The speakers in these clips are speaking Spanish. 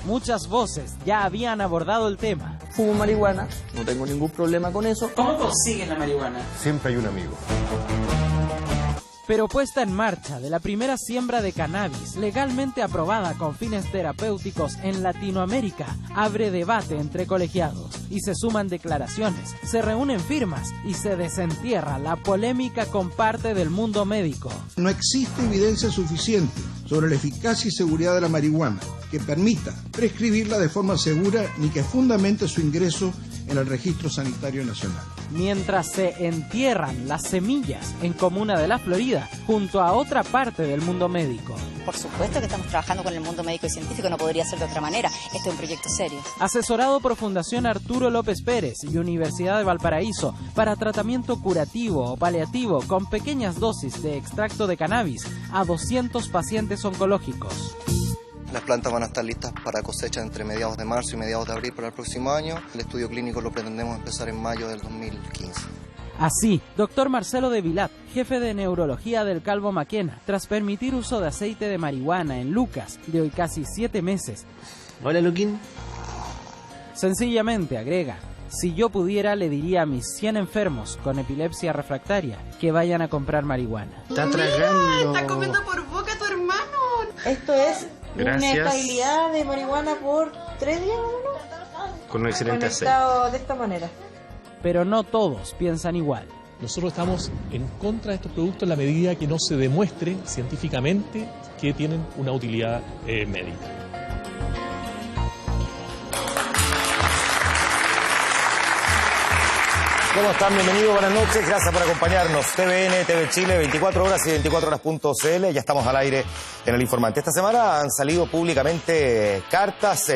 muchas voces ya habían abordado el tema. Fumo marihuana, no tengo ningún problema con eso. ¿Cómo consiguen la marihuana? Siempre hay un amigo. Pero puesta en marcha de la primera siembra de cannabis legalmente aprobada con fines terapéuticos en Latinoamérica abre debate entre colegiados y se suman declaraciones, se reúnen firmas y se desentierra la polémica con parte del mundo médico. No existe evidencia suficiente sobre la eficacia y seguridad de la marihuana que permita prescribirla de forma segura ni que fundamente su ingreso en el Registro Sanitario Nacional. Mientras se entierran las semillas en Comuna de la Florida, junto a otra parte del mundo médico. Por supuesto que estamos trabajando con el mundo médico y científico, no podría ser de otra manera. Este es un proyecto serio. Asesorado por Fundación Arturo López Pérez y Universidad de Valparaíso para tratamiento curativo o paliativo con pequeñas dosis de extracto de cannabis a 200 pacientes oncológicos. Las plantas van a estar listas para cosecha entre mediados de marzo y mediados de abril para el próximo año. El estudio clínico lo pretendemos empezar en mayo del 2015. Así, doctor Marcelo de Vilat, jefe de neurología del Calvo Maquena, tras permitir uso de aceite de marihuana en Lucas de hoy casi 7 meses. Hola, Luquín. Sencillamente agrega: si yo pudiera, le diría a mis 100 enfermos con epilepsia refractaria que vayan a comprar marihuana. Está tragando. Está comiendo por boca tu hermano. Esto es Gracias. una estabilidad de marihuana por 3 días, ¿no? Con un excelente aceite. Conectado de esta manera. Pero no todos piensan igual. Nosotros estamos en contra de estos productos en la medida que no se demuestre científicamente que tienen una utilidad médica. ¿Cómo están? Bienvenidos, buenas noches, gracias por acompañarnos. TVN, TV Chile, 24 horas y 24horas.cl, ya estamos al aire en El Informante. Esta semana han salido públicamente cartas,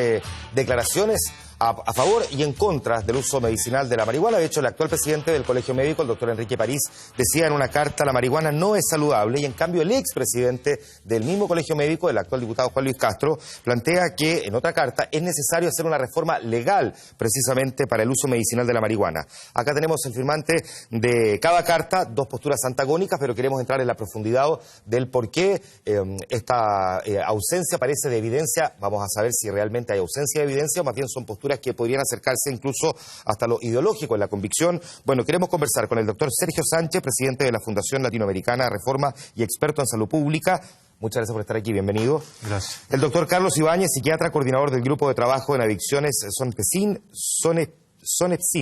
declaraciones a favor y en contra del uso medicinal de la marihuana. De hecho, el actual presidente del Colegio Médico, el doctor Enrique París, decía en una carta: la marihuana no es saludable, y en cambio el expresidente del mismo Colegio Médico, el actual diputado Juan Luis Castro, plantea que en otra carta es necesario hacer una reforma legal precisamente para el uso medicinal de la marihuana. Acá tenemos el firmante de cada carta, dos posturas antagónicas, pero queremos entrar en la profundidad del por qué esta ausencia parece de evidencia. Vamos a saber si realmente hay ausencia de evidencia o más bien son posturas que podrían acercarse incluso hasta lo ideológico en la convicción. Bueno, queremos conversar con el doctor Sergio Sánchez, presidente de la Fundación Latinoamericana de Reforma y experto en salud pública. Muchas gracias por estar aquí, bienvenido. Gracias. El doctor Carlos Ibáñez, psiquiatra, coordinador del Grupo de Trabajo en Adicciones Sonepsin,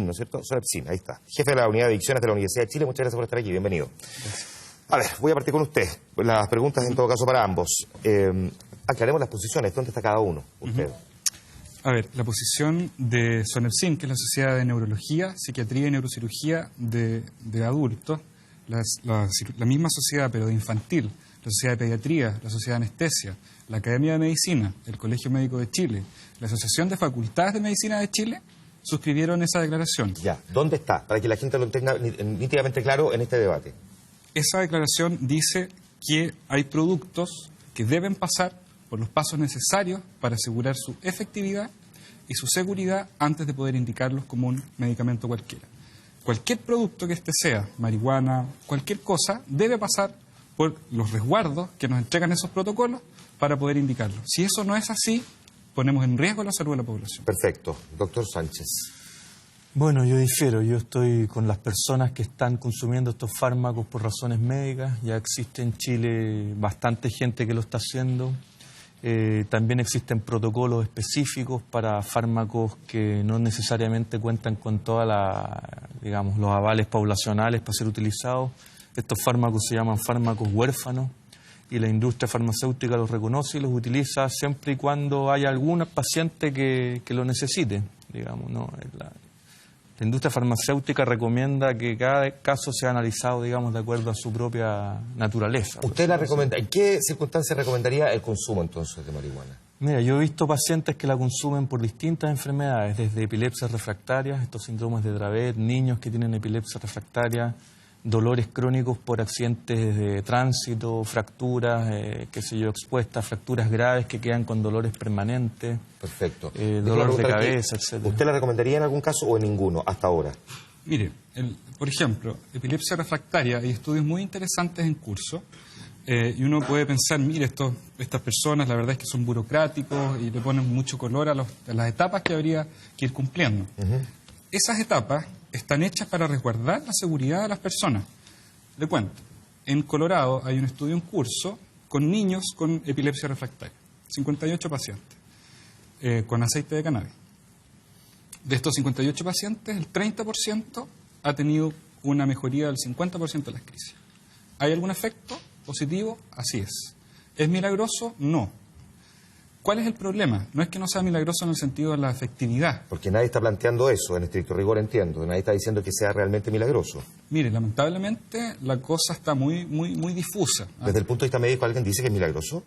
¿no es cierto? Sonepsin, ahí está. Jefe de la Unidad de Adicciones de la Universidad de Chile, muchas gracias por estar aquí, bienvenido. Gracias. A ver, voy a partir con usted. Las preguntas en todo caso para ambos. Aclaremos las posiciones, ¿dónde está cada uno? Usted. A ver, la posición de Sonepsin, que es la Sociedad de Neurología, Psiquiatría y Neurocirugía de adultos, la misma sociedad pero de infantil, la Sociedad de Pediatría, la Sociedad de Anestesia, la Academia de Medicina, el Colegio Médico de Chile, la Asociación de Facultades de Medicina de Chile, suscribieron esa declaración. Ya, ¿dónde está? Para que la gente lo tenga nítidamente claro en este debate. Esa declaración dice que hay productos que deben pasar por los pasos necesarios para asegurar su efectividad y su seguridad antes de poder indicarlos como un medicamento cualquiera. Cualquier producto que este sea, marihuana, cualquier cosa, debe pasar por los resguardos que nos entregan esos protocolos para poder indicarlo. Si eso no es así, ponemos en riesgo la salud de la población. Perfecto. Doctor Sánchez. Bueno, yo difiero. Yo estoy con las personas que están consumiendo estos fármacos por razones médicas. Ya existe en Chile bastante gente que lo está haciendo. También existen protocolos específicos para fármacos que no necesariamente cuentan con todos los avales poblacionales para ser utilizados. Estos fármacos se llaman fármacos huérfanos y la industria farmacéutica los reconoce y los utiliza siempre y cuando haya algún paciente que lo necesite, digamos, ¿no? La industria farmacéutica recomienda que cada caso sea analizado, digamos, de acuerdo a su propia naturaleza. ¿Usted la recomienda? ¿En qué circunstancias recomendaría el consumo entonces de marihuana? Mira, yo he visto pacientes que la consumen por distintas enfermedades, desde epilepsias refractarias, estos síndromes de Dravet, niños que tienen epilepsia refractaria, dolores crónicos por accidentes de tránsito, fracturas, expuestas, fracturas graves que quedan con dolores permanentes. Perfecto. Dolor de cabeza, etc. ¿Usted la recomendaría en algún caso o en ninguno hasta ahora? Mire, por ejemplo, epilepsia refractaria, hay estudios muy interesantes en curso Y uno puede pensar, mire, estas personas la verdad es que son burocráticos y le ponen mucho color a las etapas que habría que ir cumpliendo. Esas etapas están hechas para resguardar la seguridad de las personas. Le cuento, en Colorado hay un estudio en curso con niños con epilepsia refractaria, 58 pacientes, con aceite de cannabis. De estos 58 pacientes, el 30% ha tenido una mejoría del 50% de las crisis. ¿Hay algún efecto positivo? Así es. ¿Es milagroso? No. ¿Cuál es el problema? No es que no sea milagroso en el sentido de la efectividad. Porque nadie está planteando eso, en estricto rigor entiendo. Nadie está diciendo que sea realmente milagroso. Mire, lamentablemente la cosa está muy difusa. Desde el punto de vista médico, ¿alguien dice que es milagroso?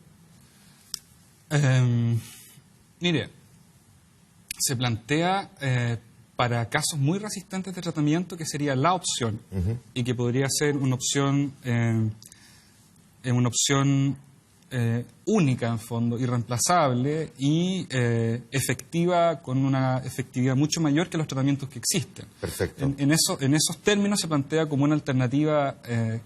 Mire, se plantea para casos muy resistentes de tratamiento que sería la opción y que podría ser una opción única en fondo, irreemplazable y efectiva, con una efectividad mucho mayor que los tratamientos que existen. Perfecto. En esos términos se plantea como una alternativa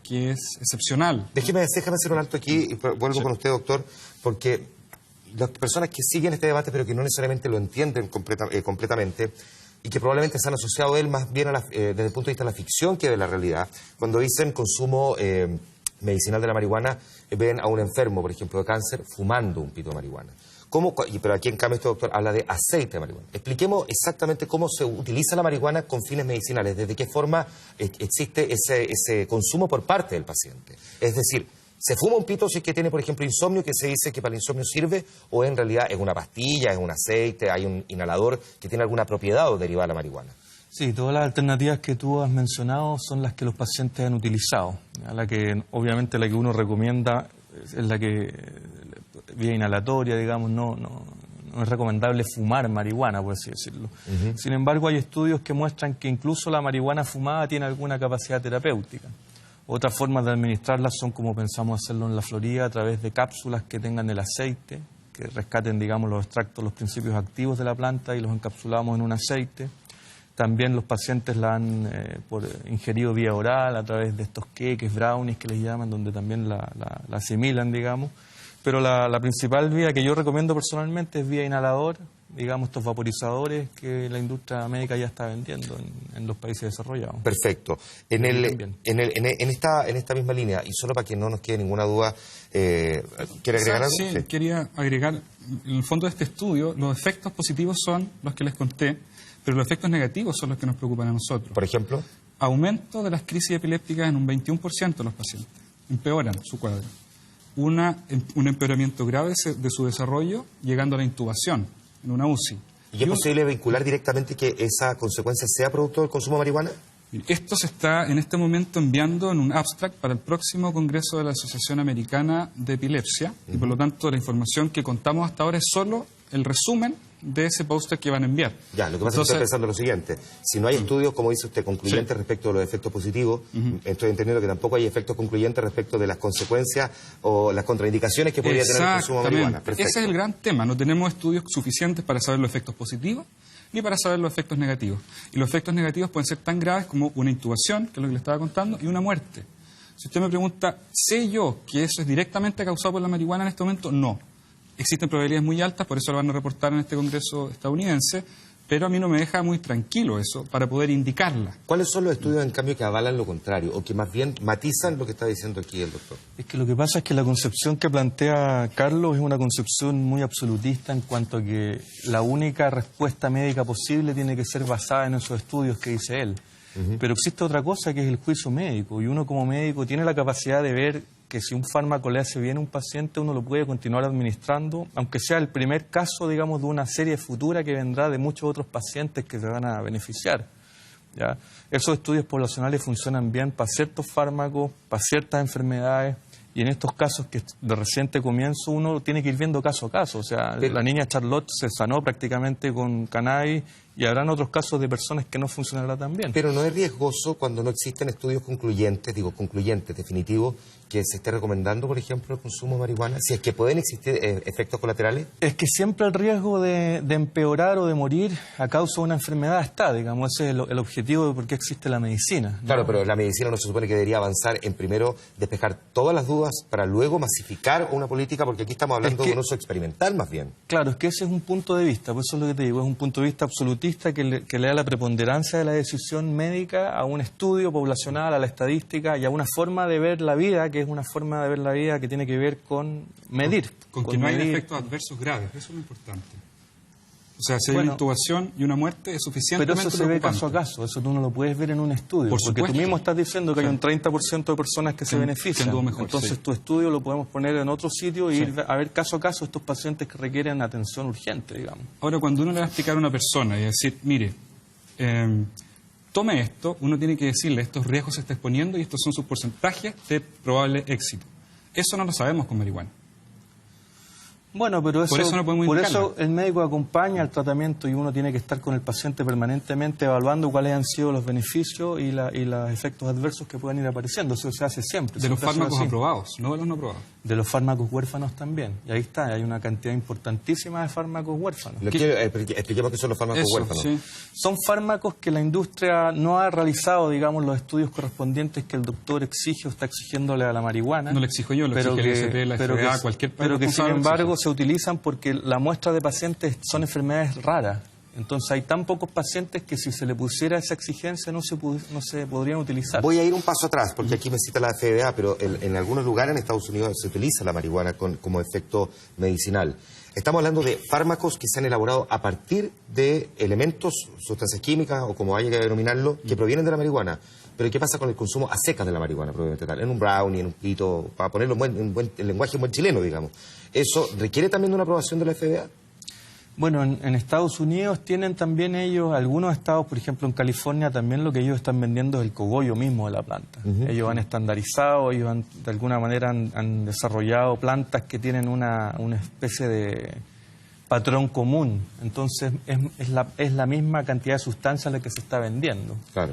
que es excepcional. Déjeme hacer un alto aquí y vuelvo con usted, doctor, porque las personas que siguen este debate pero que no necesariamente lo entienden completamente y que probablemente se han asociado él más bien desde el punto de vista de la ficción que de la realidad, cuando dicen consumo medicinal de la marihuana, ven a un enfermo, por ejemplo, de cáncer, fumando un pito de marihuana. Pero aquí en cambio este doctor habla de aceite de marihuana. Expliquemos exactamente cómo se utiliza la marihuana con fines medicinales, desde qué forma existe ese consumo por parte del paciente. Es decir, ¿se fuma un pito si es que tiene, por ejemplo, insomnio, que se dice que para el insomnio sirve, o en realidad es una pastilla, es un aceite, hay un inhalador que tiene alguna propiedad o derivada de la marihuana? Sí, todas las alternativas que tú has mencionado son las que los pacientes han utilizado. Obviamente la que uno recomienda es la que, vía inhalatoria, digamos, no es recomendable fumar marihuana, por así decirlo. Sin embargo, hay estudios que muestran que incluso la marihuana fumada tiene alguna capacidad terapéutica. Otras formas de administrarlas son como pensamos hacerlo en la Florida, a través de cápsulas que tengan el aceite, que rescaten, digamos, los extractos, los principios activos de la planta y los encapsulamos en un aceite. También los pacientes la han ingerido vía oral, a través de estos queques, brownies que les llaman, donde también la asimilan, digamos. Pero la principal vía que yo recomiendo personalmente es vía inhalador, digamos, estos vaporizadores que la industria médica ya está vendiendo en los países desarrollados. Perfecto. En esta misma línea, y solo para que no nos quede ninguna duda, ¿quiere agregar algo? Sí, quería agregar, en el fondo de este estudio, los efectos positivos son los que les conté, pero los efectos negativos son los que nos preocupan a nosotros. Por ejemplo, aumento de las crisis epilépticas en un 21% de los pacientes. Empeoran su cuadro. Un empeoramiento grave de su desarrollo, llegando a la intubación en una UCI. ¿Y es posible vincular directamente que esa consecuencia sea producto del consumo de marihuana? Esto se está en este momento enviando en un abstract para el próximo Congreso de la Asociación Americana de Epilepsia, y por lo tanto la información que contamos hasta ahora es solo el resumen de ese póster que van a enviar. Ya, lo que pasa es que estoy pensando lo siguiente. Si no hay estudios, como dice usted, concluyentes respecto a los efectos positivos, estoy entendiendo que tampoco hay efectos concluyentes respecto de las consecuencias o las contraindicaciones que podría tener el consumo de marihuana. Perfecto. Ese es el gran tema. No tenemos estudios suficientes para saber los efectos positivos ni para saber los efectos negativos. Y los efectos negativos pueden ser tan graves como una intubación, que es lo que le estaba contando, y una muerte. Si usted me pregunta, ¿sé yo que eso es directamente causado por la marihuana en este momento? No. Existen probabilidades muy altas, por eso lo van a reportar en este Congreso estadounidense, pero a mí no me deja muy tranquilo eso para poder indicarla. ¿Cuáles son los estudios, en cambio, que avalan lo contrario o que más bien matizan lo que está diciendo aquí el doctor? Es que lo que pasa es que la concepción que plantea Carlos es una concepción muy absolutista en cuanto a que la única respuesta médica posible tiene que ser basada en esos estudios que dice él. Pero existe otra cosa que es el juicio médico, y uno como médico tiene la capacidad de ver que si un fármaco le hace bien a un paciente, uno lo puede continuar administrando, aunque sea el primer caso, digamos, de una serie futura que vendrá de muchos otros pacientes que se van a beneficiar. ¿Ya? Esos estudios poblacionales funcionan bien para ciertos fármacos, para ciertas enfermedades, y en estos casos que de reciente comienzo uno tiene que ir viendo caso a caso. O sea, la niña Charlotte se sanó prácticamente con cannabis Y habrán otros casos de personas que no funcionará tan bien. Pero no es riesgoso cuando no existen estudios concluyentes, definitivos, que se esté recomendando, por ejemplo, el consumo de marihuana, si es que pueden existir efectos colaterales. Es que siempre el riesgo de empeorar o de morir a causa de una enfermedad está, digamos, ese es el objetivo de por qué existe la medicina, ¿no? Claro, pero la medicina no se supone que debería avanzar en primero despejar todas las dudas para luego masificar una política, porque aquí estamos hablando de un uso experimental más bien. Claro, es que ese es un punto de vista, por eso es lo que te digo, es un punto de vista absolutista que le da la preponderancia de la decisión médica a un estudio poblacional, a la estadística y a una forma de ver la vida, que es una forma de ver la vida que tiene que ver con medir. Con que no hay efectos adversos graves, eso es lo importante. O sea, si hay una intubación y una muerte es suficientemente Pero eso se ve caso a caso, eso tú no lo puedes ver en un estudio, porque tú mismo estás diciendo que hay un 30% de personas que se benefician. Entonces tu estudio lo podemos poner en otro sitio y ir a ver caso a caso estos pacientes que requieren atención urgente, digamos. Ahora, cuando uno le va a explicar a una persona y decir, mire, tome esto, uno tiene que decirle estos riesgos se está exponiendo y estos son sus porcentajes de probable éxito. Eso no lo sabemos con marihuana. Bueno, pero eso, por eso no podemos indicarlo. Por eso el médico acompaña al tratamiento y uno tiene que estar con el paciente permanentemente evaluando cuáles han sido los beneficios y los efectos adversos que pueden ir apareciendo. Eso se hace siempre. De los fármacos aprobados, no de los no aprobados. De los fármacos huérfanos también. Y ahí está, hay una cantidad importantísima de fármacos huérfanos. Expliquemos qué son los fármacos huérfanos. Sí. Son fármacos que la industria no ha realizado, digamos, los estudios correspondientes que el doctor exige o está exigiéndole a la marihuana. No lo exijo yo, lo exige el ISP, la FDA, cualquier país. Pero que sin embargo se utilizan porque la muestra de pacientes son enfermedades raras. Entonces hay tan pocos pacientes que si se le pusiera esa exigencia no se podrían utilizar. Voy a ir un paso atrás, porque aquí me cita la FDA, pero en algunos lugares en Estados Unidos se utiliza la marihuana como efecto medicinal. Estamos hablando de fármacos que se han elaborado a partir de elementos, sustancias químicas o como haya que denominarlo, que provienen de la marihuana. Pero ¿qué pasa con el consumo a secas de la marihuana, probablemente tal? En un brownie, en un pito, para ponerlo en lenguaje buen chileno, digamos. ¿Eso requiere también de una aprobación de la FDA? Bueno, en Estados Unidos tienen también ellos, algunos estados, por ejemplo en California, también lo que ellos están vendiendo es el cogollo mismo de la planta. Ellos han estandarizado, ellos de alguna manera han desarrollado plantas que tienen una especie de patrón común. Entonces es la misma cantidad de sustancia la que se está vendiendo. Claro.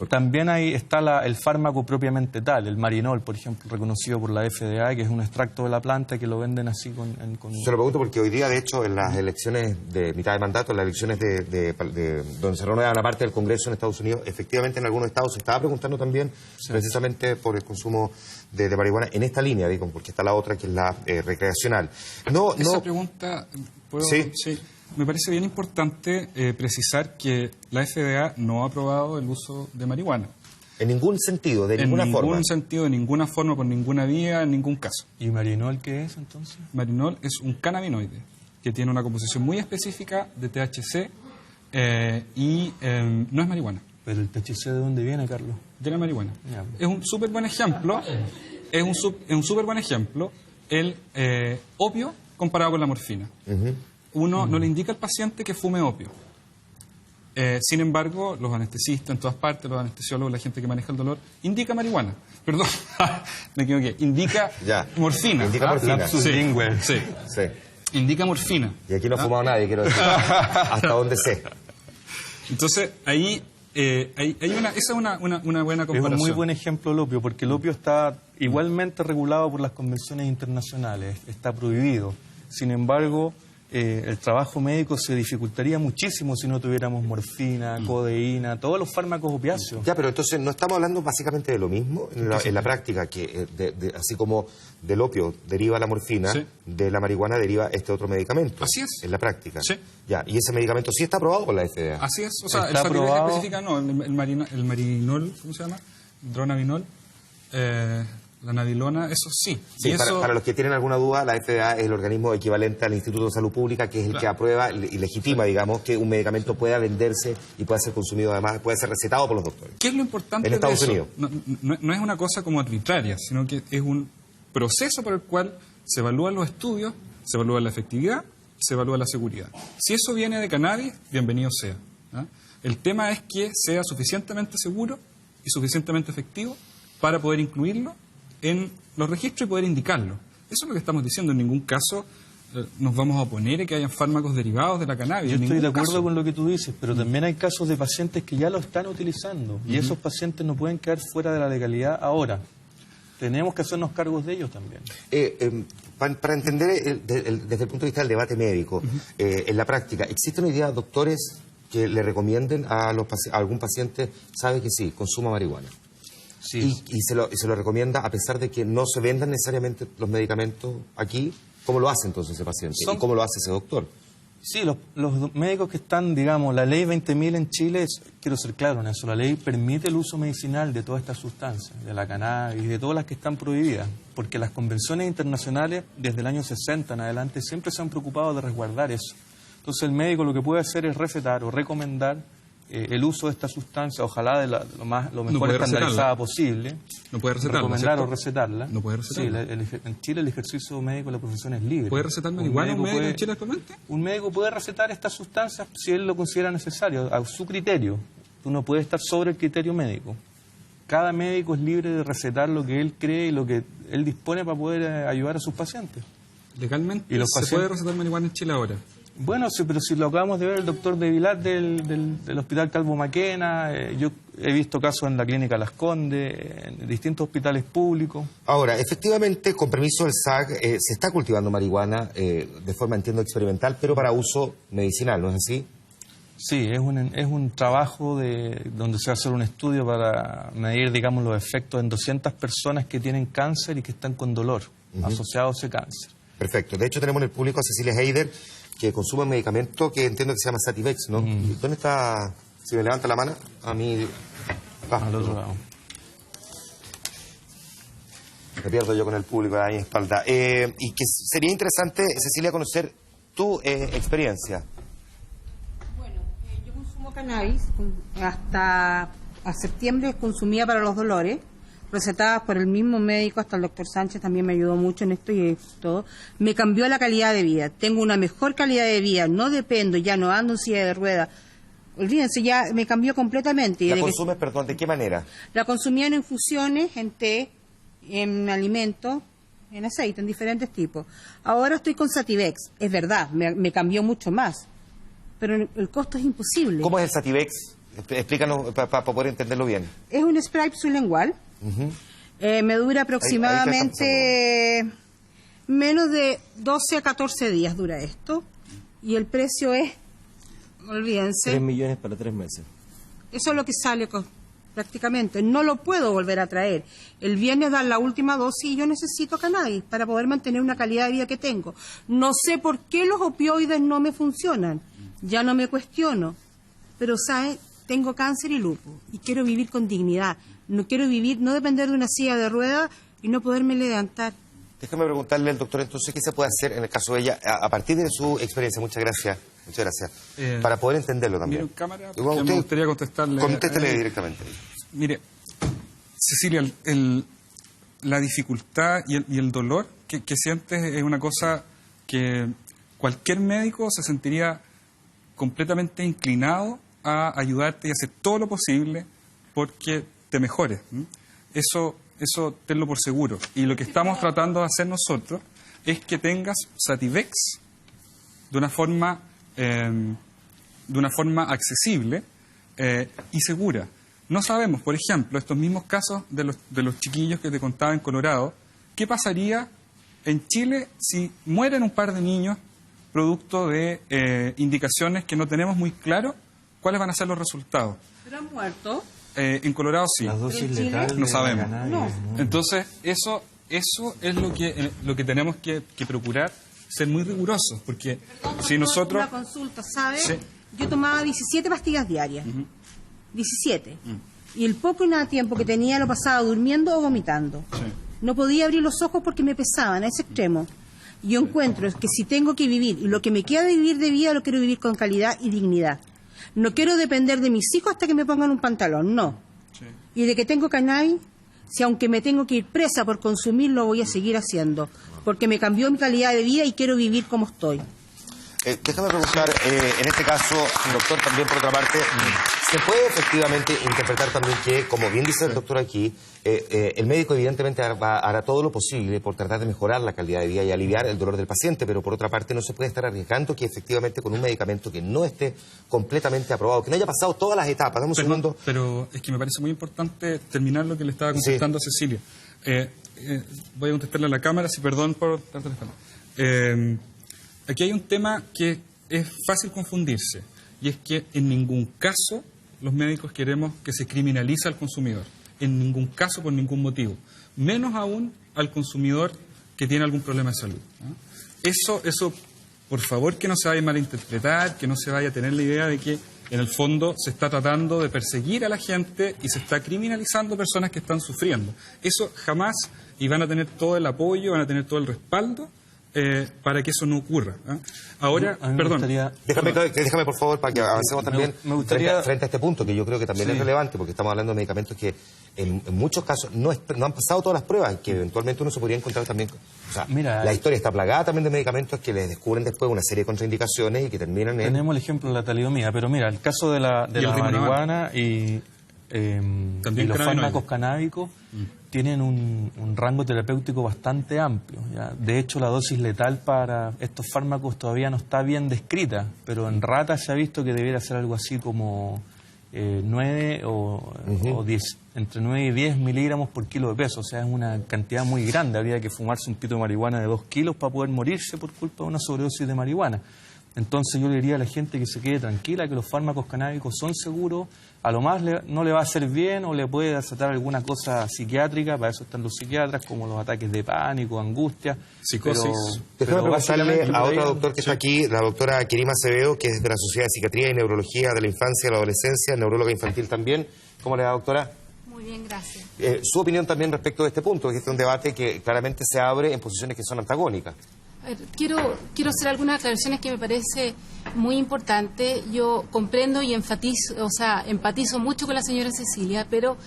También ahí está el fármaco propiamente tal, el marinol, por ejemplo, reconocido por la FDA, que es un extracto de la planta que lo venden así con... Se lo pregunto porque hoy día, de hecho, en las elecciones de mitad de mandato, en las elecciones donde se renueva una parte del Congreso en Estados Unidos, efectivamente en algunos estados se estaba preguntando también precisamente por el consumo de marihuana en esta línea, digo, porque está la otra que es la recreacional. Esa pregunta... ¿puedo? Sí. Me parece bien importante precisar que la FDA no ha aprobado el uso de marihuana. En ningún sentido, de ninguna forma. En ningún sentido, de ninguna forma, por ninguna vía, en ningún caso. ¿Y marinol qué es entonces? Marinol es un cannabinoide que tiene una composición muy específica de THC y no es marihuana. ¿Pero el THC de dónde viene, Carlos? De la marihuana. Es un súper buen ejemplo. Es un súper buen ejemplo el opio comparado con la morfina. Uno no le indica al paciente que fume opio. Sin embargo, los anestesistas en todas partes, los anestesiólogos, la gente que maneja el dolor, indica marihuana. Perdón, me equivoqué. Indica morfina. Indica morfina. Sí. Indica morfina. Y aquí no ha fumado nadie, quiero decir. Hasta donde sé. Entonces, ahí esa es una buena comparación. Es un muy buen ejemplo el opio, porque el opio está igualmente regulado por las convenciones internacionales. Está prohibido. Sin embargo... el trabajo médico se dificultaría muchísimo si no tuviéramos morfina, codeína, todos los fármacos opiáceos. Ya, pero entonces no estamos hablando básicamente de lo mismo en la práctica, que así como del opio deriva la morfina, de la marihuana deriva este otro medicamento. Así es. En la práctica. Sí. Ya, y ese medicamento sí está aprobado por la FDA. Así es, o sea, está aprobado... específica no, el marinol, ¿cómo se llama? Dronabinol. La nabilona, eso sí. Sí, para los que tienen alguna duda, la FDA es el organismo equivalente al Instituto de Salud Pública, que es el que aprueba y legitima, digamos, que un medicamento pueda venderse y pueda ser consumido, además, puede ser recetado por los doctores. ¿Qué es lo importante en Estados Unidos? No es una cosa como arbitraria, sino que es un proceso por el cual se evalúan los estudios, se evalúa la efectividad, se evalúa la seguridad. Si eso viene de cannabis, bienvenido sea. El tema es que sea suficientemente seguro y suficientemente efectivo para poder incluirlo en los registros y poder indicarlo. Eso es lo que estamos diciendo. En ningún caso nos vamos a oponer a que hayan fármacos derivados de la cannabis. Yo estoy de acuerdo con lo que tú dices, pero también hay casos de pacientes que ya lo están utilizando y esos pacientes no pueden quedar fuera de la legalidad ahora. Tenemos que hacernos cargos de ellos también. Para entender desde el punto de vista del debate médico, en la práctica, ¿existen hoy día doctores que le recomienden a algún paciente, sabe que sí, consuma marihuana? Sí. Y se lo recomienda a pesar de que no se vendan necesariamente los medicamentos aquí. ¿Cómo lo hace entonces ese paciente? ¿Y cómo lo hace ese doctor? Sí, los médicos que están, digamos, la ley 20.000 en Chile, quiero ser claro en eso, la ley permite el uso medicinal de todas estas sustancias, de la cannabis, de todas las que están prohibidas, porque las convenciones internacionales desde el año 60 en adelante siempre se han preocupado de resguardar eso. Entonces el médico lo que puede hacer es recetar o recomendar el uso de esta sustancia, ojalá de lo mejor estandarizada posible. No puede recetarla. Recomendar o recetarla. No puede recetarla. Sí, en Chile el ejercicio médico de la profesión es libre. ¿Puede recetar marihuana un médico en Chile actualmente? Un médico puede recetar estas sustancias si él lo considera necesario, a su criterio. Tú no puedes estar sobre el criterio médico. Cada médico es libre de recetar lo que él cree y lo que él dispone para poder ayudar a sus pacientes. ¿Legalmente se puede recetar marihuana en Chile ahora? Bueno, sí, pero si lo acabamos de ver, el doctor de Vilar del Hospital Calvo Maquena, yo he visto casos en la Clínica Las Condes, en distintos hospitales públicos. Ahora, efectivamente, con permiso del SAC, se está cultivando marihuana de forma, entiendo, experimental, pero para uso medicinal, ¿no es así? Sí, es un trabajo donde se va a hacer un estudio para medir, digamos, los efectos en 200 personas que tienen cáncer y que están con dolor asociados a ese cáncer. Perfecto. De hecho, tenemos en el público a Cecilia Heider, que consume un medicamento que entiendo que se llama Sativex, ¿no? ¿Dónde está? Si me levanta la mano, a mí... al otro lado. Me pierdo yo con el público ahí en espalda. Y que sería interesante, Cecilia, conocer tu experiencia. Bueno, yo consumo cannabis. Hasta a septiembre consumía para los dolores, recetadas por el mismo médico, hasta el doctor Sánchez también me ayudó mucho en esto y todo. Me cambió la calidad de vida. Tengo una mejor calidad de vida, no dependo, ya no ando en silla de ruedas. Olvídense, ya me cambió completamente. ¿La consumes, perdón, de qué manera? La consumía en infusiones, en té, en alimentos, en aceite, en diferentes tipos. Ahora estoy con Sativex, es verdad, me cambió mucho más, pero el costo es imposible. ¿Cómo es el Sativex? Explícanos para poder entenderlo bien. Es un spray sublingual. Me dura aproximadamente menos de 12 a 14 días dura esto. Y el precio es, olvídense, 3 millones para 3 meses. Eso es lo que sale prácticamente. No lo puedo volver a traer. El viernes dan la última dosis y yo necesito cannabis para poder mantener una calidad de vida que tengo. No sé por qué los opioides no me funcionan. Ya no me cuestiono. Pero, ¿sabes? Tengo cáncer y lupus y quiero vivir con dignidad. No quiero vivir, no depender de una silla de ruedas y no poderme levantar. Déjame preguntarle al doctor entonces qué se puede hacer en el caso de ella a partir de su experiencia. Muchas gracias. Para poder entenderlo también. Mire, cámara, me gustaría contestarle. Contéstele directamente. Mire, Cecilia, la dificultad y el dolor que sientes es una cosa que cualquier médico se sentiría completamente inclinado a ayudarte y hacer todo lo posible porque te mejores. Eso tenlo por seguro. Y lo que estamos tratando de hacer nosotros es que tengas Sativex de una forma accesible y segura. No sabemos, por ejemplo, estos mismos casos de los chiquillos que te contaba en Colorado, ¿qué pasaría en Chile si mueren un par de niños producto de indicaciones que no tenemos muy claro cuáles van a ser los resultados? ¿Pero han muerto? En Colorado sí. Las dosis letales no sabemos. No. Entonces, eso es lo que tenemos que procurar, ser muy rigurosos, porque si nosotros... Una consulta, ¿sabes? Sí. Yo tomaba 17 pastillas diarias. 17. Y el poco y nada tiempo que tenía lo pasaba durmiendo o vomitando. Sí. No podía abrir los ojos porque me pesaban a ese extremo. Yo encuentro que si tengo que vivir, y lo que me queda de vivir de vida, lo quiero vivir con calidad y dignidad. No quiero depender de mis hijos hasta que me pongan un pantalón, no. Sí. Y de que tengo cannabis, si aunque me tengo que ir presa por consumir, lo voy a seguir haciendo. Porque me cambió mi calidad de vida y quiero vivir como estoy. Déjame preguntar, en este caso, doctor, también por otra parte, Se puede efectivamente interpretar también que, como bien dice el doctor aquí, el médico evidentemente hará todo lo posible por tratar de mejorar la calidad de vida y aliviar el dolor del paciente, pero por otra parte no se puede estar arriesgando que efectivamente con un medicamento que no esté completamente aprobado, que no haya pasado todas las etapas. Dame un segundo. Pero es que me parece muy importante terminar lo que le estaba contestando a Cecilia. Voy a contestarle a la cámara, sí, perdón por tanto la espalda. Aquí hay un tema que es fácil confundirse, y es que en ningún caso los médicos queremos que se criminalice al consumidor, en ningún caso, por ningún motivo, menos aún al consumidor que tiene algún problema de salud, ¿no? Eso, por favor, que no se vaya a malinterpretar, que no se vaya a tener la idea de que en el fondo se está tratando de perseguir a la gente y se está criminalizando personas que están sufriendo. Eso jamás, y van a tener todo el apoyo, van a tener todo el respaldo para que eso no ocurra, ¿eh? Ahora, perdón. Déjame, por favor, para que avancemos también frente a este punto, que yo creo que también es relevante, porque estamos hablando de medicamentos que en muchos casos no han pasado todas las pruebas, que eventualmente uno se podría encontrar también. O sea, la historia está plagada también de medicamentos que les descubren después una serie de contraindicaciones y que terminan en... Tenemos el ejemplo de la talidomida, pero mira, el caso de la marihuana y los fármacos canábicos tienen un rango terapéutico bastante amplio, ¿ya? De hecho, la dosis letal para estos fármacos todavía no está bien descrita, pero en ratas se ha visto que debiera ser algo así como 9 o 10, entre 9 y 10 miligramos por kilo de peso. O sea, es una cantidad muy grande. Habría que fumarse un pito de marihuana de 2 kilos para poder morirse por culpa de una sobredosis de marihuana. Entonces yo le diría a la gente que se quede tranquila, que los fármacos canábicos son seguros, a lo más no le va a hacer bien o le puede desatar alguna cosa psiquiátrica, para eso están los psiquiatras, como los ataques de pánico, angustia, psicosis. Déjame preguntarle a otra doctora que está aquí, la doctora Querima Acevedo, que es de la Sociedad de Psiquiatría y Neurología de la Infancia y la Adolescencia, neuróloga infantil también. ¿Cómo le va, doctora? Muy bien, gracias. Su opinión también respecto de este punto, que este es un debate que claramente se abre en posiciones que son antagónicas. Quiero hacer algunas aclaraciones que me parece muy importante. Yo comprendo y empatizo mucho con la señora Cecilia, pero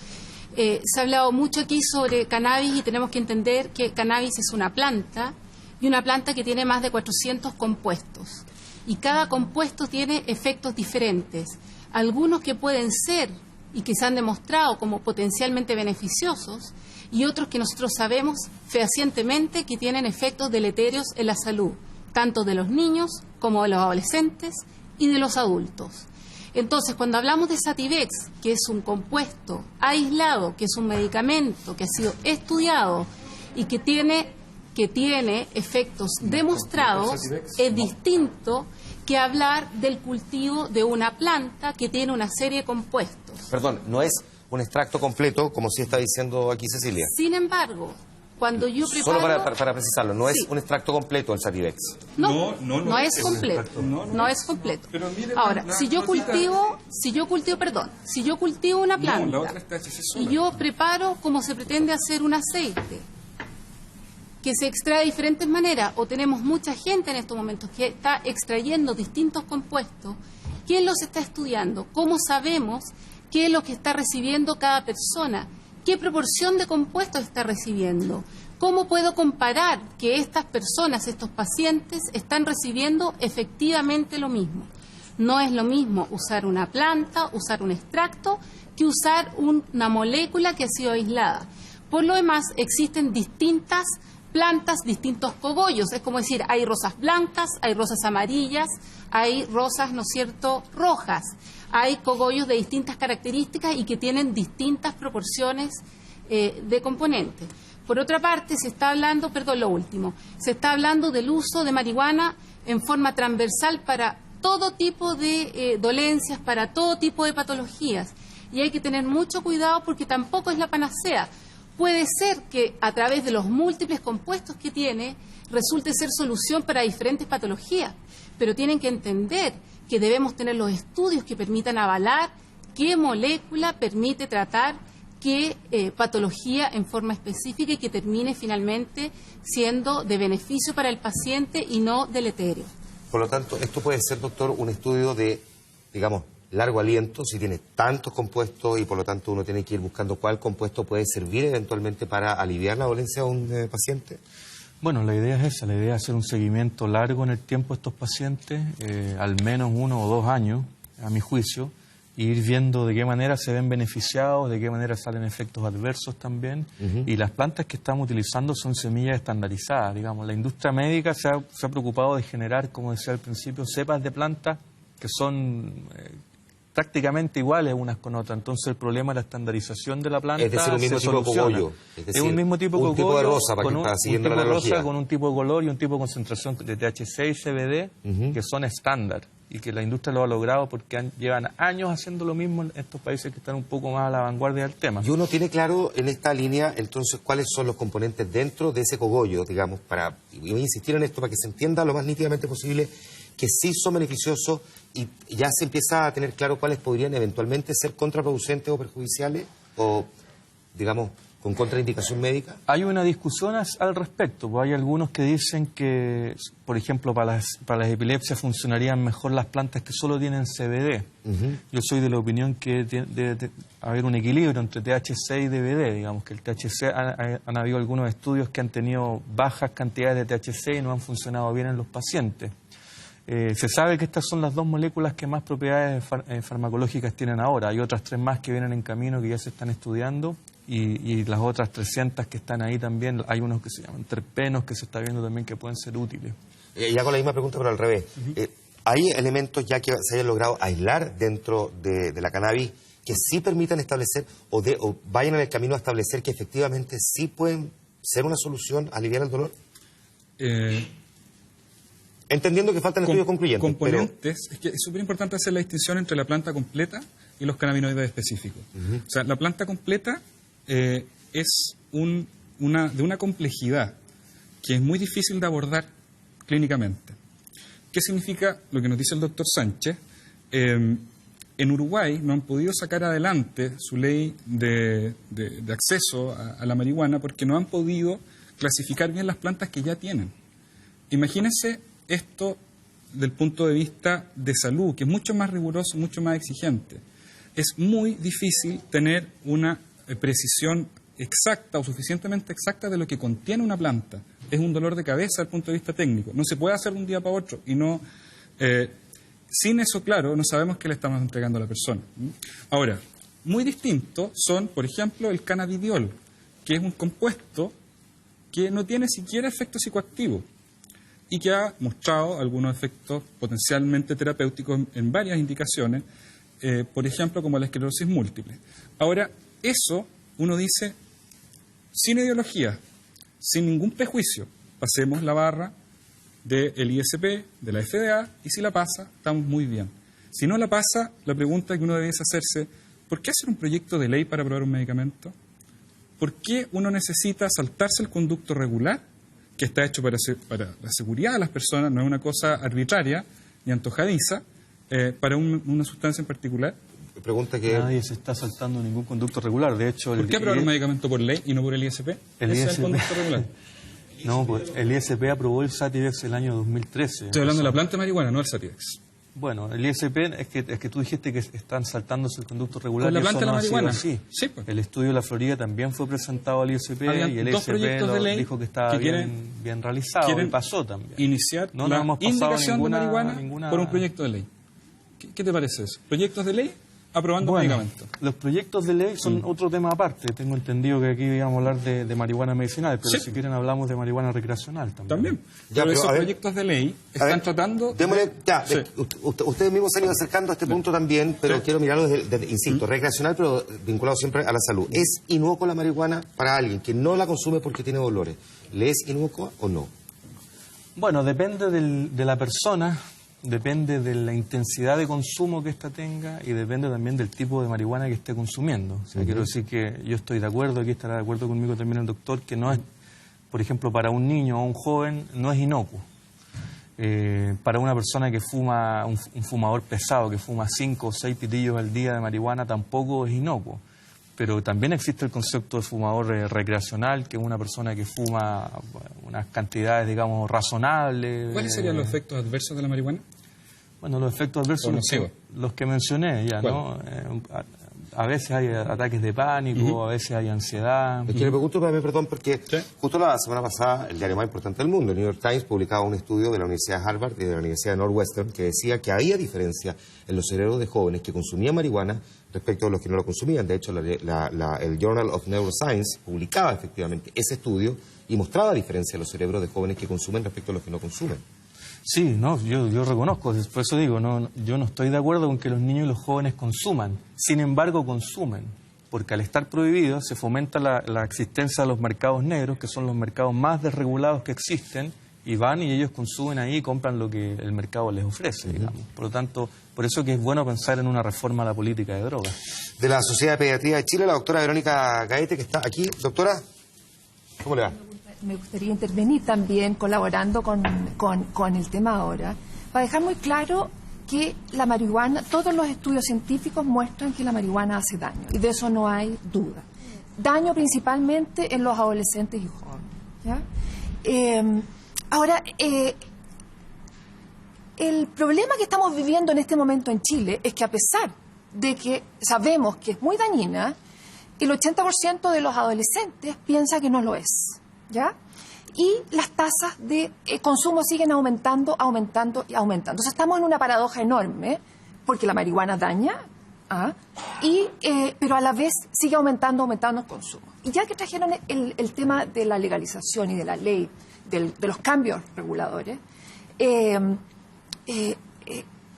se ha hablado mucho aquí sobre cannabis y tenemos que entender que cannabis es una planta y una planta que tiene más de 400 compuestos. Y cada compuesto tiene efectos diferentes. Algunos que pueden ser y que se han demostrado como potencialmente beneficiosos, y otros que nosotros sabemos fehacientemente que tienen efectos deleterios en la salud, tanto de los niños como de los adolescentes y de los adultos. Entonces, cuando hablamos de Sativex, que es un compuesto aislado, que es un medicamento que ha sido estudiado y que tiene efectos demostrados, es distinto que hablar del cultivo de una planta que tiene una serie de compuestos. Perdón, no es un extracto completo, como sí está diciendo aquí Cecilia. Sin embargo, cuando yo preparo... Solo para precisarlo, no es un extracto completo el Sativex. No es completo. No es completo. Ahora, si yo cultivo una planta y yo preparo como se pretende hacer un aceite, que se extrae de diferentes maneras, o tenemos mucha gente en estos momentos que está extrayendo distintos compuestos, ¿quién los está estudiando? ¿Cómo sabemos qué es lo que está recibiendo cada persona? ¿Qué proporción de compuestos está recibiendo? ¿Cómo puedo comparar que estas personas, estos pacientes, están recibiendo efectivamente lo mismo? No es lo mismo usar una planta, usar un extracto, que usar una molécula que ha sido aislada. Por lo demás, existen distintas plantas, distintos cogollos. Es como decir, hay rosas blancas, hay rosas amarillas, hay rosas, ¿no es cierto?, rojas. Hay cogollos de distintas características y que tienen distintas proporciones de componentes. Por otra parte, se está hablando del uso de marihuana en forma transversal para todo tipo de dolencias, para todo tipo de patologías. Y hay que tener mucho cuidado porque tampoco es la panacea. Puede ser que a través de los múltiples compuestos que tiene resulte ser solución para diferentes patologías, pero tienen que entender que debemos tener los estudios que permitan avalar qué molécula permite tratar qué patología en forma específica y que termine finalmente siendo de beneficio para el paciente y no deleterio. Por lo tanto, esto puede ser, doctor, un estudio de, digamos, largo aliento, si tiene tantos compuestos y por lo tanto uno tiene que ir buscando cuál compuesto puede servir eventualmente para aliviar la dolencia de un paciente. Bueno, la idea es esa, la idea es hacer un seguimiento largo en el tiempo de estos pacientes, al menos 1 o 2 años, a mi juicio, y ir viendo de qué manera se ven beneficiados, de qué manera salen efectos adversos también. Y las plantas que estamos utilizando son semillas estandarizadas, digamos. La industria médica se ha preocupado de generar, como decía al principio, cepas de plantas que son prácticamente iguales unas con otras. Entonces el problema de la estandarización de la planta es decir, un mismo tipo de cogollo. Es un mismo tipo de cogollo, tipo de rosa, para siguiendo la analogía. Con un tipo de color y un tipo de concentración de THC y CBD que son estándar, y que la industria lo ha logrado porque llevan años haciendo lo mismo en estos países que están un poco más a la vanguardia del tema. Y uno tiene claro en esta línea, entonces, cuáles son los componentes dentro de ese cogollo, digamos, y voy a insistir en esto para que se entienda lo más nítidamente posible, que sí son beneficiosos, y ya se empieza a tener claro cuáles podrían eventualmente ser contraproducentes o perjudiciales, o, digamos, con contraindicación médica. Hay una discusión al respecto, pues hay algunos que dicen que, por ejemplo, para las epilepsias funcionarían mejor las plantas que solo tienen CBD. Yo soy de la opinión que debe haber un equilibrio entre THC y CBD, digamos, que el THC, han habido algunos estudios que han tenido bajas cantidades de THC y no han funcionado bien en los pacientes. Se sabe que estas son las dos moléculas que más propiedades farmacológicas tienen ahora. Hay otras 3 más que vienen en camino que ya se están estudiando, y las otras 300 que están ahí también. Hay unos que se llaman terpenos que se está viendo también que pueden ser útiles. Ya con la misma pregunta, pero al revés. ¿Hay elementos ya que se hayan logrado aislar dentro de la cannabis que sí permitan establecer o vayan en el camino a establecer que efectivamente sí pueden ser una solución a aliviar el dolor? Entendiendo que faltan estudios concluyentes. Componentes, es que es súper importante hacer la distinción entre la planta completa y los cannabinoides específicos. O sea, la planta completa es de una complejidad que es muy difícil de abordar clínicamente. ¿Qué significa lo que nos dice el doctor Sánchez? En Uruguay no han podido sacar adelante su ley de acceso a la marihuana porque no han podido clasificar bien las plantas que ya tienen. Imagínense esto del punto de vista de salud, que es mucho más riguroso, mucho más exigente. Es muy difícil tener una precisión exacta o suficientemente exacta de lo que contiene una planta. Es un dolor de cabeza desde el punto de vista técnico. No se puede hacer de un día para otro. Y no, sin eso claro, no sabemos qué le estamos entregando a la persona. Ahora, muy distintos son, por ejemplo, el cannabidiol, que es un compuesto que no tiene siquiera efecto psicoactivo y que ha mostrado algunos efectos potencialmente terapéuticos en varias indicaciones, por ejemplo, como la esclerosis múltiple. Ahora, eso uno dice, sin ideología, sin ningún prejuicio, pasemos la barra del ISP, de la FDA, y si la pasa, estamos muy bien. Si no la pasa, la pregunta que uno debe hacerse, ¿por qué hacer un proyecto de ley para aprobar un medicamento? ¿Por qué uno necesita saltarse el conducto regular, que está hecho para la seguridad de las personas, no es una cosa arbitraria ni antojadiza, para una sustancia en particular? Pregunta que... Nadie se está saltando ningún conducto regular. De hecho, ¿por qué aprobar un medicamento por ley y no por el ISP? Ese es el conducto regular. No, pues el ISP aprobó el Sativex el año 2013. Estoy hablando de la planta de marihuana, no el Sativex. Bueno, el ISP es que tú dijiste que están saltándose el conducto regular. ¿Con la planta de la marihuana? Sí. Pues. El estudio de la Florida también fue presentado al ISP y el ISP dijo que estaba bien realizado y pasó también. Iniciar la indicación de marihuana por un proyecto de ley. ¿Qué te parece eso? ¿Proyectos de ley? Aprobando medicamentos. Los proyectos de ley son otro tema aparte. Tengo entendido que aquí íbamos a hablar de marihuana medicinal, pero si quieren hablamos de marihuana recreacional también. Pero esos proyectos de ley están tratando... Ustedes mismos se han ido acercando a este punto también, pero quiero mirarlo insisto, recreacional, pero vinculado siempre a la salud. ¿Es inocua la marihuana para alguien que no la consume porque tiene dolores? ¿Le es inocua o no? Bueno, depende de la persona. Depende de la intensidad de consumo que ésta tenga y depende también del tipo de marihuana que esté consumiendo. O sea, quiero decir que yo estoy de acuerdo, aquí estará de acuerdo conmigo también el doctor, que no es, por ejemplo, para un niño o un joven no es inocuo. Para una persona que fuma, un fumador pesado, que fuma 5 o 6 pitillos al día de marihuana, tampoco es inocuo. Pero también existe el concepto de fumador recreacional, que es una persona que fuma unas cantidades, digamos, razonables. ¿Cuáles serían los efectos adversos de la marihuana? Bueno, los efectos adversos, los que mencioné ya, ¿no? a veces hay ataques de pánico, a veces hay ansiedad. Es que le pregunto también, perdón, porque justo la semana pasada el diario más importante del mundo, el New York Times, publicaba un estudio de la Universidad de Harvard y de la Universidad de Northwestern que decía que había diferencia en los cerebros de jóvenes que consumían marihuana respecto a los que no lo consumían. De hecho, el Journal of Neuroscience publicaba efectivamente ese estudio y mostraba diferencia en los cerebros de jóvenes que consumen respecto a los que no consumen. Sí, no, yo reconozco, por eso digo, yo no estoy de acuerdo con que los niños y los jóvenes consuman. Sin embargo, consumen, porque al estar prohibido se fomenta la existencia de los mercados negros, que son los mercados más desregulados que existen, y van y ellos consumen ahí y compran lo que el mercado les ofrece, digamos. Por lo tanto, por eso que es bueno pensar en una reforma a la política de drogas. De la Sociedad de Pediatría de Chile, la doctora Verónica Gaete, que está aquí. Doctora, ¿cómo le va? Me gustaría intervenir también colaborando con el tema ahora, para dejar muy claro que la marihuana, todos los estudios científicos muestran que la marihuana hace daño, y de eso no hay duda. Daño principalmente en los adolescentes y jóvenes, ¿ya? Ahora, el problema que estamos viviendo en este momento en Chile es que a pesar de que sabemos que es muy dañina, el 80% de los adolescentes piensa que no lo es. ¿Ya? Y las tasas de consumo siguen aumentando y aumentando. Entonces estamos en una paradoja enorme, porque la marihuana daña, pero a la vez sigue aumentando el consumo. Y ya que trajeron el tema de la legalización y de la ley, de los cambios reguladores,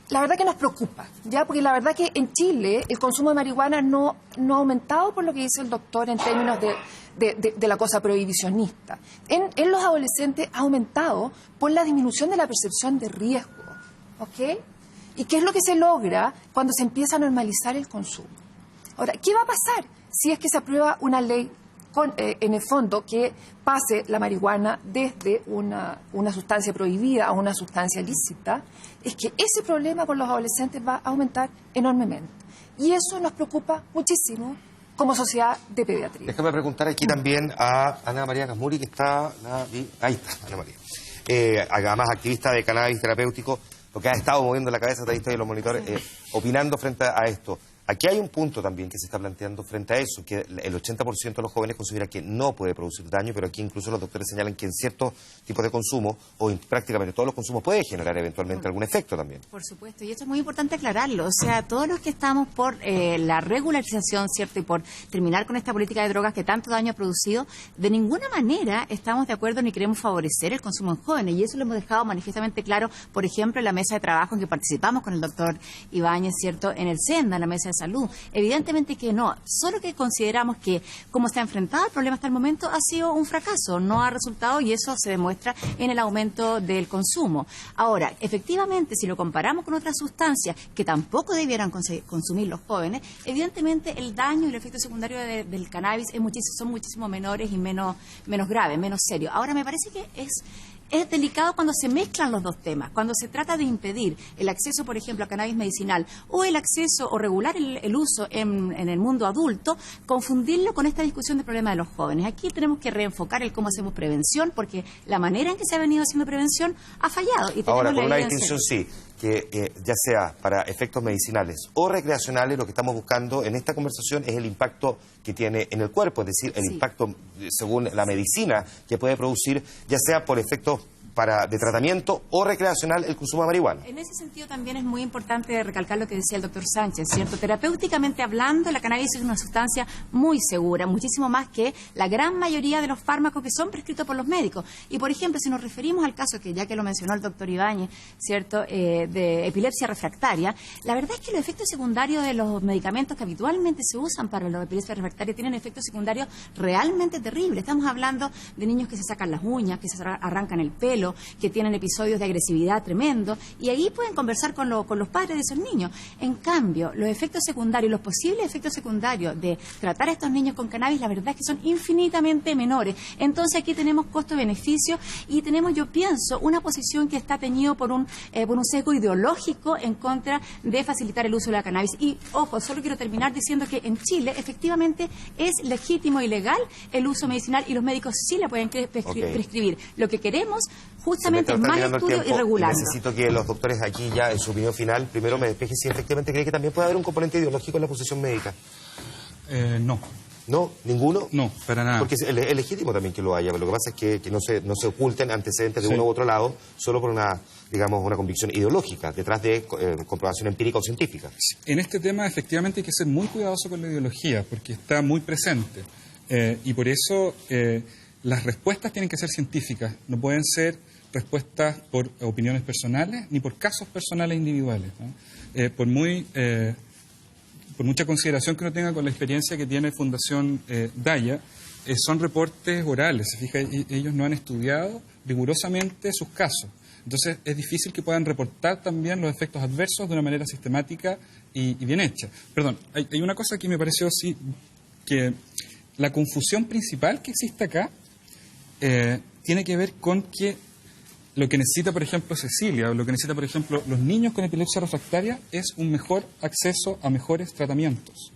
la verdad que nos preocupa, ¿ya? Porque la verdad que en Chile el consumo de marihuana no ha aumentado por lo que dice el doctor en términos de la cosa prohibicionista. En los adolescentes ha aumentado por la disminución de la percepción de riesgo, ¿ok? ¿Y qué es lo que se logra cuando se empieza a normalizar el consumo? Ahora, ¿qué va a pasar si es que se aprueba una ley en el fondo que pase la marihuana desde una sustancia prohibida a una sustancia lícita? Es que ese problema con los adolescentes va a aumentar enormemente. Y eso nos preocupa muchísimo como sociedad de pediatría. Déjame preguntar aquí también a Ana María Casmuri, que está... Ahí está, Ana María. Además, activista de cannabis terapéutico, porque ha estado moviendo la cabeza, te ha visto ahí los monitores, opinando frente a esto. Aquí hay un punto también que se está planteando frente a eso, que el 80% de los jóvenes considera que no puede producir daño, pero aquí incluso los doctores señalan que en ciertos tipos de consumo, o en prácticamente todos los consumos, puede generar eventualmente algún efecto también. Por supuesto, y esto es muy importante aclararlo. O sea, todos los que estamos por la regularización, ¿cierto?, y por terminar con esta política de drogas que tanto daño ha producido, de ninguna manera estamos de acuerdo ni queremos favorecer el consumo en jóvenes, y eso lo hemos dejado manifiestamente claro, por ejemplo, en la mesa de trabajo en que participamos con el doctor Ibáñez, ¿cierto?, en el SENDA, en la mesa de salud. Evidentemente que no, solo que consideramos que como se ha enfrentado el problema hasta el momento ha sido un fracaso, no ha resultado, y eso se demuestra en el aumento del consumo. Ahora, efectivamente, si lo comparamos con otras sustancias que tampoco debieran consumir los jóvenes, evidentemente el daño y el efecto secundario del cannabis son muchísimo menores y menos graves, menos serios. Ahora, me parece que es delicado cuando se mezclan los dos temas, cuando se trata de impedir el acceso, por ejemplo, a cannabis medicinal o el acceso o regular el uso en el mundo adulto, confundirlo con esta discusión del problema de los jóvenes. Aquí tenemos que reenfocar el cómo hacemos prevención, porque la manera en que se ha venido haciendo prevención ha fallado. Y ahora, con una distinción sí, que ya sea para efectos medicinales o recreacionales, lo que estamos buscando en esta conversación es el impacto que tiene en el cuerpo, es decir, el impacto según la medicina que puede producir, ya sea por efectos de tratamiento o recreacional, el consumo de marihuana. En ese sentido también es muy importante recalcar lo que decía el doctor Sánchez, ¿cierto? Terapéuticamente hablando, la cannabis es una sustancia muy segura, muchísimo más que la gran mayoría de los fármacos que son prescritos por los médicos. Y, por ejemplo, si nos referimos al caso que ya que lo mencionó el doctor Ibáñez, ¿cierto?, de epilepsia refractaria, la verdad es que los efectos secundarios de los medicamentos que habitualmente se usan para la epilepsia refractaria tienen efectos secundarios realmente terribles. Estamos hablando de niños que se sacan las uñas, que se arrancan el pelo, que tienen episodios de agresividad tremendo, y ahí pueden conversar con los padres de esos niños. En cambio, los efectos secundarios, los posibles efectos secundarios de tratar a estos niños con cannabis, la verdad es que son infinitamente menores. Entonces aquí tenemos costo-beneficio y tenemos, yo pienso, una posición que está teñido por un sesgo ideológico en contra de facilitar el uso de la cannabis. Y, ojo, solo quiero terminar diciendo que en Chile efectivamente es legítimo y legal el uso medicinal y los médicos sí la pueden prescribir. Lo que queremos justamente más estudios y regularlo. Necesito que los doctores aquí ya, en su opinión final, primero me despejen si efectivamente cree que también puede haber un componente ideológico en la posición médica. No. ¿No? ¿Ninguno? No, para nada. Porque es legítimo también que lo haya, pero lo que pasa es que no se oculten antecedentes de uno u otro lado solo por una convicción ideológica, detrás de comprobación empírica o científica. En este tema, efectivamente, hay que ser muy cuidadoso con la ideología, porque está muy presente. Y por eso las respuestas tienen que ser científicas, no pueden ser respuestas por opiniones personales ni por casos personales individuales, ¿no? Por mucha consideración que uno tenga con la experiencia que tiene Fundación Daya, son reportes orales. Se fija, ellos no han estudiado rigurosamente sus casos. Entonces es difícil que puedan reportar también los efectos adversos de una manera sistemática y bien hecha. Perdón, hay una cosa que me pareció así, que la confusión principal que existe acá tiene que ver con que lo que necesita, por ejemplo, Cecilia, o lo que necesita, por ejemplo, los niños con epilepsia refractaria es un mejor acceso a mejores tratamientos.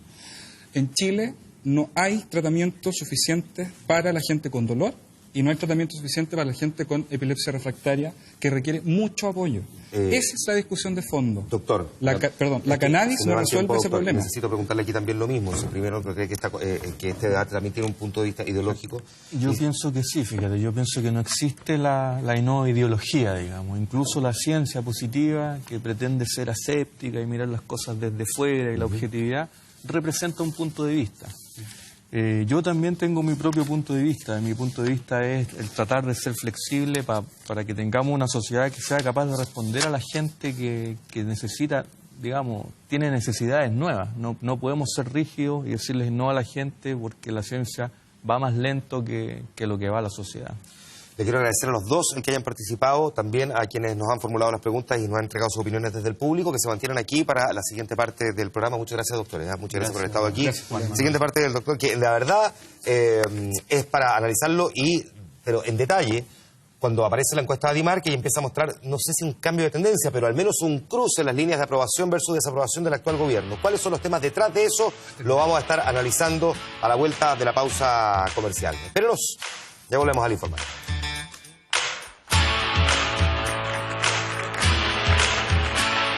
En Chile no hay tratamientos suficientes para la gente con dolor y no hay tratamiento suficiente para la gente con epilepsia refractaria, que requiere mucho apoyo. Esa es la discusión de fondo. Doctor. La cannabis no resuelve ese problema. Necesito preguntarle aquí también lo mismo. Si primero cree que este debate también tiene un punto de vista ideológico. Yo pienso que sí, fíjate. Yo pienso que no existe la no ideología, digamos. Incluso la ciencia positiva, que pretende ser aséptica y mirar las cosas desde fuera y la objetividad, representa un punto de vista. Yo también tengo mi propio punto de vista. Mi punto de vista es el tratar de ser flexible para que tengamos una sociedad que sea capaz de responder a la gente que necesita, digamos, tiene necesidades nuevas. No podemos ser rígidos y decirles no a la gente porque la ciencia va más lento que lo que va la sociedad. Le quiero agradecer a los dos el que hayan participado, también a quienes nos han formulado las preguntas y nos han entregado sus opiniones desde el público, que se mantienen aquí para la siguiente parte del programa. Muchas gracias, doctores. Muchas gracias por haber estado aquí. Gracias, siguiente parte del doctor, que la verdad es para analizarlo, pero en detalle, cuando aparece la encuesta de Adimar, que empieza a mostrar, no sé si un cambio de tendencia, pero al menos un cruce en las líneas de aprobación versus desaprobación del actual gobierno. ¿Cuáles son los temas detrás de eso? Lo vamos a estar analizando a la vuelta de la pausa comercial. Espérenos, ya volvemos al informar.